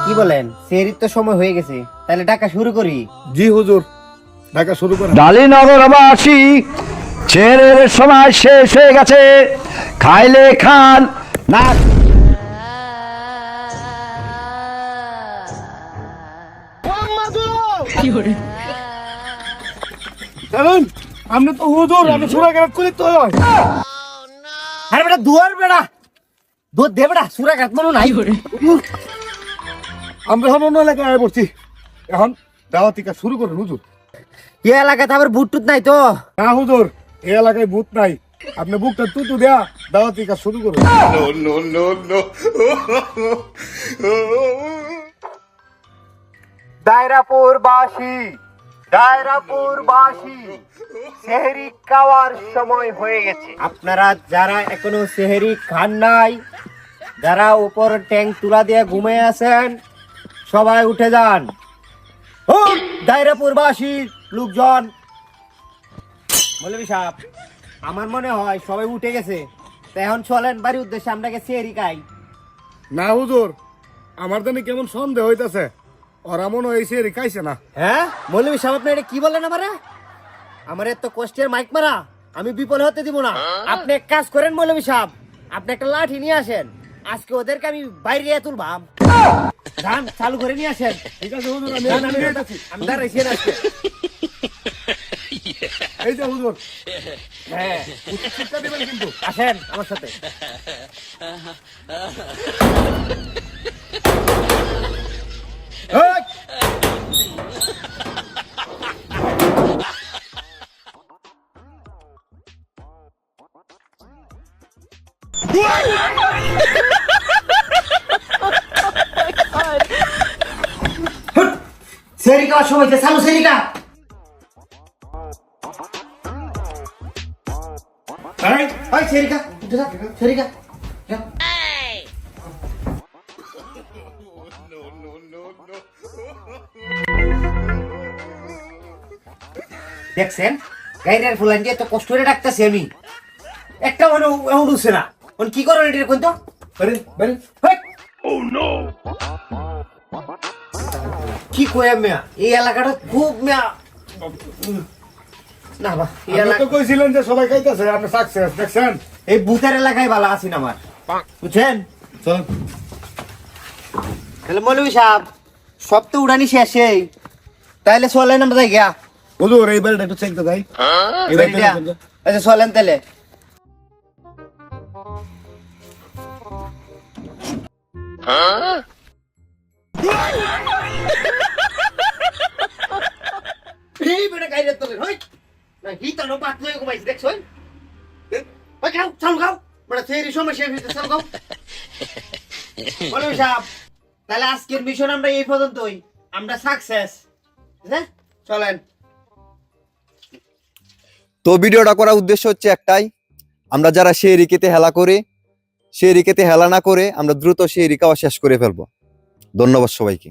কি বলেন, সেহরির তো সময় হয়ে গেছে, তাহলে ডাকা শুরু করি। জি হুজুর, ঢাকা শুরু করেন। ডালিনগরবাসী, ছেলের সময় শেষ হয়ে গেছে, খাইলে খান না। চলুন, আপনি তো হুজুর, আমি সুরাঘাত করি তো। আরে বেটা দুয়ার বেটা, দুধ দে বেটা, সুরাঘাত মনে নাই। আমরা সব অন্য এলাকায় আয় পড়ছি, এখন দাওয়াতি কাজ শুরু করেন হুজুর। এই এলাকাতে আবার বুট টুত নাই তো? না হুজুর, এই এলাকায় ভূত নাই, আপনি বুকটা তুতু দেয়া দাওয়াতি কাজ শুরু করুন। দায়রাপুরবাসী, দায়রাপুরবাসী, সেহরি খাওয়ার সময় হয়ে গেছে। আপনারা যারা এখনো সেহরি খান নাই, যারা উপর ট্যাঙ্ক তুলা দিয়ে ঘুমিয়ে আছেন, সবাই উঠে যান। ও দায়রাপুরবাসী লোকজন, মৌলভী সাহেব, আমার মনে হয় সবাই উঠে গেছে, তো এখন চলেন বাড়ির উদ্দেশ্যে, আমরা সেহরি খাই। না হুজুর, আমার জানি কেমন সন্দেহ হইতাছে, ওরা মনে হয়েছে রিকাইছে না। হ্যাঁ মৌলভী সাহেব, আপনি এটা কি বলেন? আমার এত কষ্টের মাইক মারা আমি বিপদ হতে দিব না। আপনি এক কাজ করেন মৌলভী সাহেব, আপনি একটা লাঠি নিয়ে আসেন, আজকে ওদেরকে আমি বাইরে তুলবাম। গান চালু করে নিয়ে আসেন। ঠিক আছে হুজুর, আমি দাঁড়াইছি না আজকে। এই যে হুজুর, হ্যাঁ শিক্ষা দিবেন কিন্তু। আসেন আমার সাথে। এই! সেরিকা সময় চালু, সেরিকা। এই সেরিকা, উঠে যা, সেরিকা যা। দেখছেন গাইরের ফুলান দিয়ে তো কষ্ট করে ডাকতেছি আমি, একটা মনে উঠছে না। কি করেন এটা কোন তো? কি কই মিয়া, এই এলাকাটা খুব মিয়া না বা, এই আপনি তো কইছিলেন যে সবাই খাইতেছে, আপনি সাকসেস দেখছেন। এই বুথের এলাকায় ভালো আছি না আমার, বুঝছেন? চল তাহলে মৌলভী সাহেব, সব তো উড়ানি শেষেই, তাহলে চলেন আমরা যাই গিয়া। হুজুর, এই বাড়িটা একটু চেক তো ভাই। এই বাড়িটা check দাও। আচ্ছা চলেন তাহলে। এই বেটা গাইরে তোলে হই না, হিতানো পাত লই ঘুমাইছি দেখছই। ওই খাও, চালু খাও, বড় সেরি সমস্যা হইছে, চালু খাও। মৌলভী সাহেব, তাহলে আজকের মিশন আমরা এই পর্যন্তই, আমরা সাকসেস। হ্যাঁ চলেন। তো ভিডিওটা করার উদ্দেশ্য হচ্ছে একটাই, আমরা যারা সেই রিকেতে হেলা করে, সেই রিকেতে হেলা না করে আমরা দ্রুত সেই রিকাওয়া শেষ করে ফেলবো। ধন্যবাদ সবাইকে।